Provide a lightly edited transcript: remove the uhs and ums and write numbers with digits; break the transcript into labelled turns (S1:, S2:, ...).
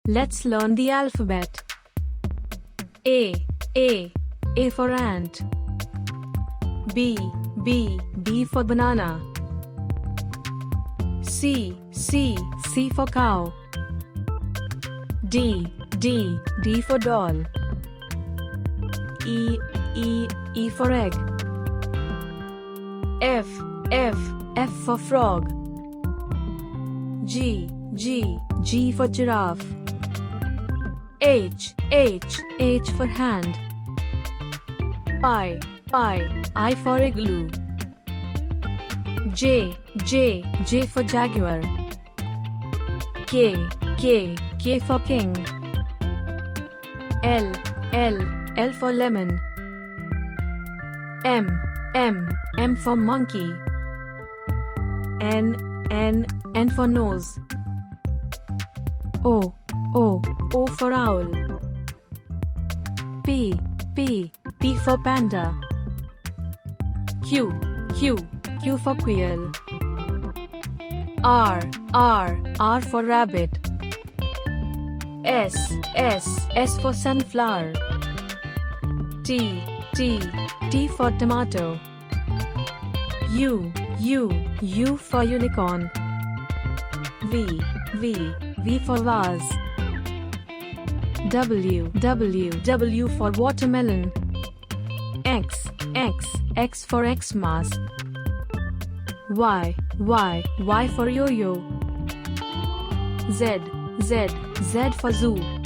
S1: Let's learn the alphabet. A for ant. B for banana. C for cow. D for doll. E for egg. F for frog. G for giraffe. H for hand. I for igloo. J for jaguar. K for king. L for lemon. M for monkey. N for nose. O for owl. P for panda. Q for quail. R for rabbit. S for sunflower. T for tomato. U for unicorn. V for vase. W for watermelon. X for Xmas. Y for yo-yo. Z for zoo.